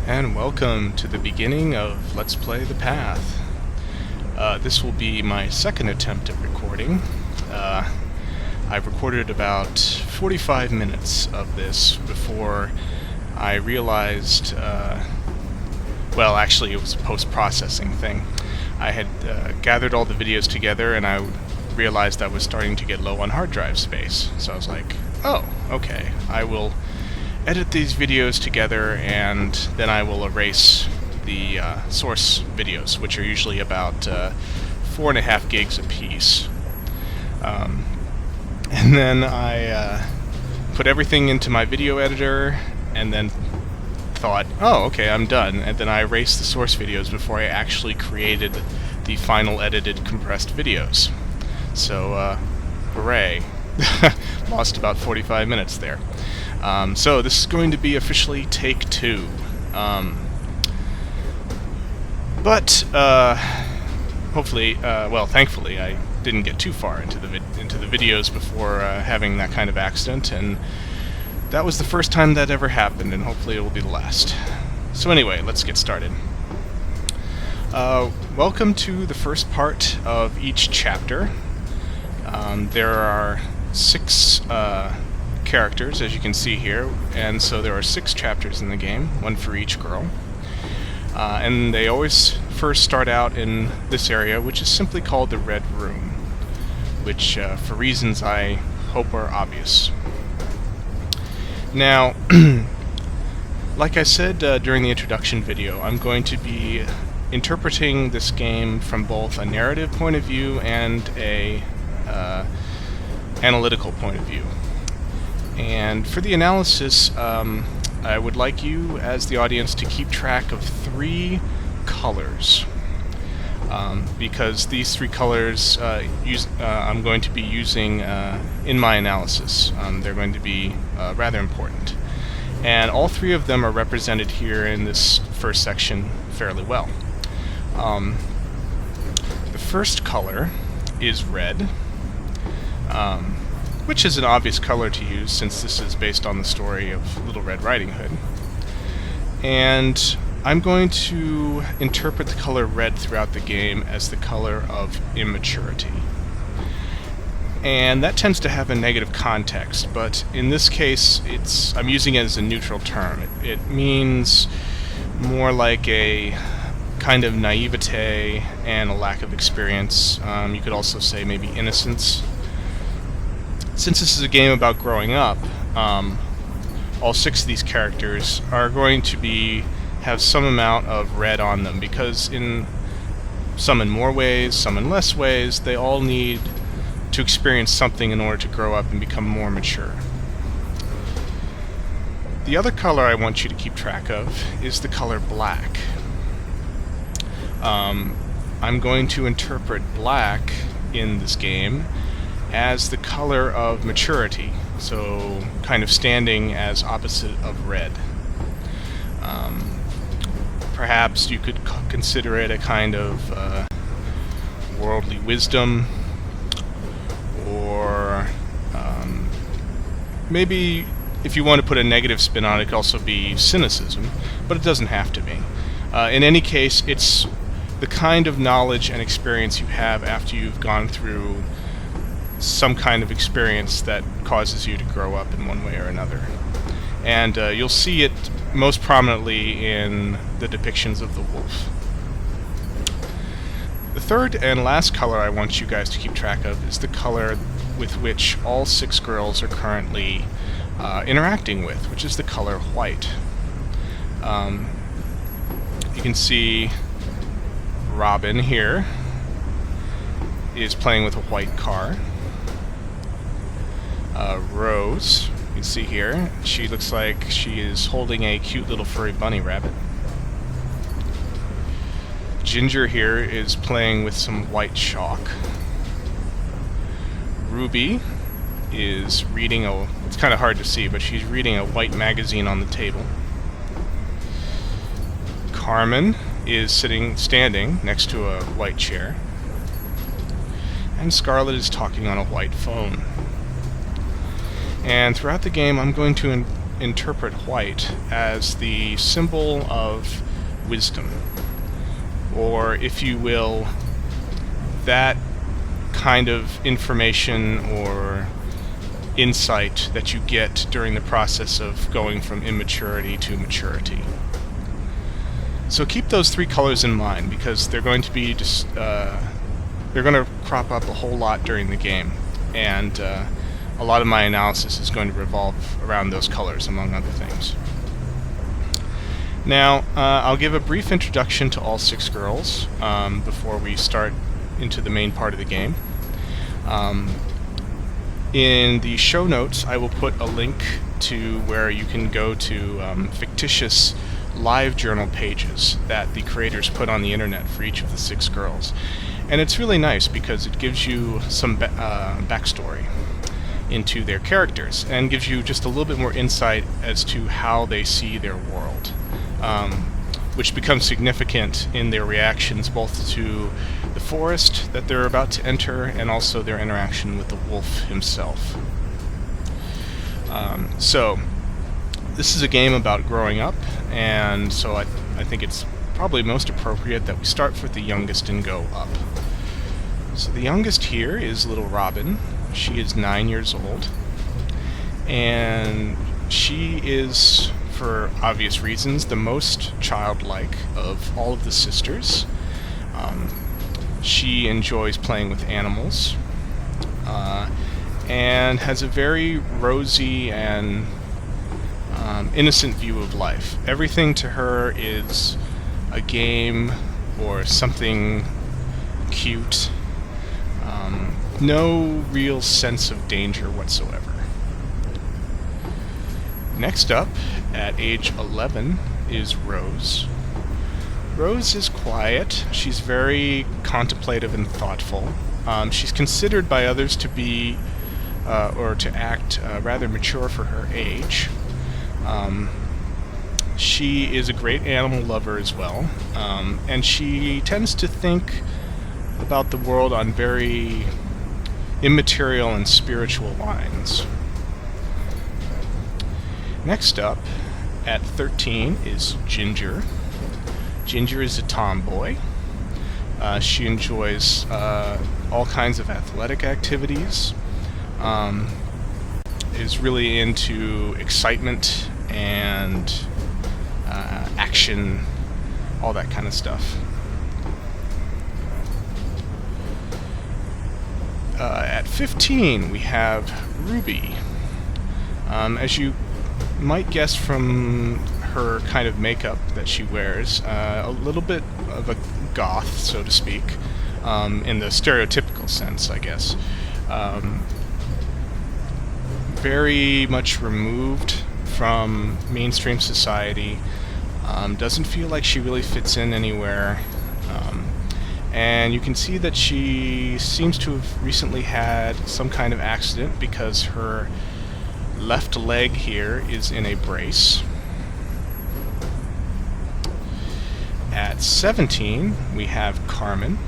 And welcome to the beginning of Let's Play The Path. This will be my second attempt at recording. I've recorded about 45 minutes of this before I realized, well, actually it was a post-processing thing. I had gathered all the videos together and I realized I was starting to get low on hard drive space. So I was like, oh, okay, I will edit these videos together and then I will erase the source videos, which are usually about 4.5 gigs a piece. And then I put everything into my video editor and then thought, oh, okay, I'm done. And then I erased the source videos before I actually created the final edited compressed videos. So, hooray. Lost about 45 minutes there. So this is going to be officially take 2. But hopefully, well, thankfully, I didn't get too far into the videos before having that kind of accident, and that was the first time that ever happened, and hopefully it will be the last. So anyway, let's get started. Welcome to the first part of each chapter. There are 6 characters, as you can see here, and so there are 6 chapters in the game, one for each girl. And they always first start out in this area, which is simply called the Red Room, which, for reasons I hope are obvious. Now, like I said during the introduction video, I'm going to be interpreting this game from both a narrative point of view and a analytical point of view. And for the analysis, I would like you, as the audience, to keep track of 3 colors. Because these 3 colors I'm going to be using in my analysis. They're going to be rather important. And all 3 of them are represented here in this first section fairly well. The first color is red. Which is an obvious color to use since this is based on the story of Little Red Riding Hood. And I'm going to interpret the color red throughout the game as the color of immaturity. And that tends to have a negative context, but in this case I'm using it as a neutral term. It means more like a kind of naivete and a lack of experience. You could also say maybe innocence. Since this is a game about growing up, all 6 of these characters are going to have some amount of red on them, because some in more ways, some in less ways, they all need to experience something in order to grow up and become more mature. The other color I want you to keep track of is the color black. I'm going to interpret black in this game as the color of maturity, so kind of standing as opposite of red. Perhaps you could consider it a kind of worldly wisdom, or maybe if you want to put a negative spin on it, it could also be cynicism, but it doesn't have to be. In any case, it's the kind of knowledge and experience you have after you've gone through some kind of experience that causes you to grow up in one way or another. And you'll see it most prominently in the depictions of the wolf. The third and last color I want you guys to keep track of is the color with which all 6 girls are currently interacting with, which is the color white. You can see Robin here is playing with a white car. Rose, you can see here, she looks like she is holding a cute little furry bunny rabbit. Ginger here is playing with some white chalk. Ruby is reading it's kind of hard to see, but she's reading a white magazine on the table. Carmen is standing next to a white chair. And Scarlet is talking on a white phone. And throughout the game, I'm going to interpret white as the symbol of wisdom, or if you will, that kind of information or insight that you get during the process of going from immaturity to maturity. So keep those three colors in mind, because they're going to be they're going to crop up a whole lot during the game, and a lot of my analysis is going to revolve around those colors, among other things. Now, I'll give a brief introduction to all six girls before we start into the main part of the game. In the show notes, I will put a link to where you can go to fictitious live journal pages that the creators put on the internet for each of the six girls. And it's really nice because it gives you some backstory into their characters and gives you just a little bit more insight as to how they see their world, which becomes significant in their reactions both to the forest that they're about to enter and also their interaction with the wolf himself. So this is a game about growing up, and so I think it's probably most appropriate that we start with the youngest and go up. So the youngest here is little Robin. She is 9 years old, and she is, for obvious reasons, the most childlike of all of the sisters. She enjoys playing with animals, and has a very rosy and innocent view of life. Everything to her is a game or something cute. No real sense of danger whatsoever. Next up, at age 11, is Rose. Rose is quiet. She's very contemplative and thoughtful. She's considered by others to be, or to act, rather mature for her age. She is a great animal lover as well, and she tends to think about the world on very immaterial and spiritual lines. Next up, at 13, is Ginger. Ginger is a tomboy. She enjoys all kinds of athletic activities, is really into excitement and action, all that kind of stuff. At 15, we have Ruby. As you might guess from her kind of makeup that she wears, a little bit of a goth, so to speak, in the stereotypical sense, I guess. Very much removed from mainstream society, doesn't feel like she really fits in anywhere. And you can see that she seems to have recently had some kind of accident because her left leg here is in a brace. At 17, we have Carmen.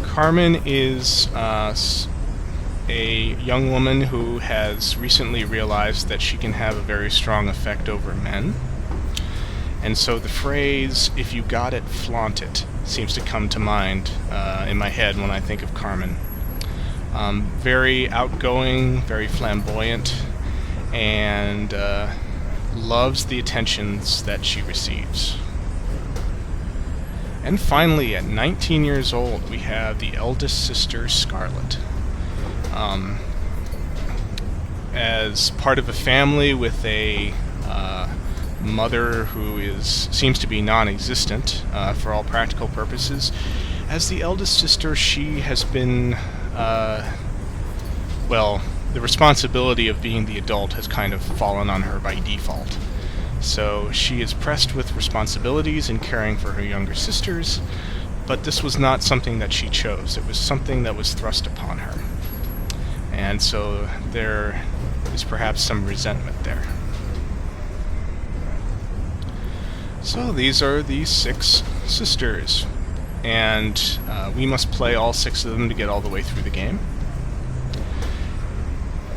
Carmen is a young woman who has recently realized that she can have a very strong effect over men. And so the phrase, "if you got it, flaunt it," seems to come to mind in my head when I think of Carmen. Very outgoing, very flamboyant, and loves the attentions that she receives. And finally, at 19 years old, we have the eldest sister, Scarlet. As part of a family with a mother who seems to be non-existent for all practical purposes, as the eldest sister, she has been, well, the responsibility of being the adult has kind of fallen on her by default. So she is pressed with responsibilities in caring for her younger sisters, but this was not something that she chose. It was something that was thrust upon her. And so there is perhaps some resentment there. So these are the 6 sisters, and we must play all 6 of them to get all the way through the game.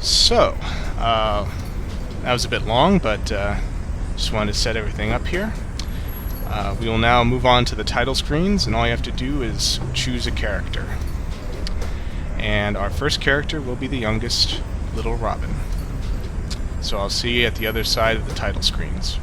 So, That was a bit long, but just wanted to set everything up here. We will now move on to the title screens, and all you have to do is choose a character. And our first character will be the youngest, Little Robin. So I'll see you at the other side of the title screens.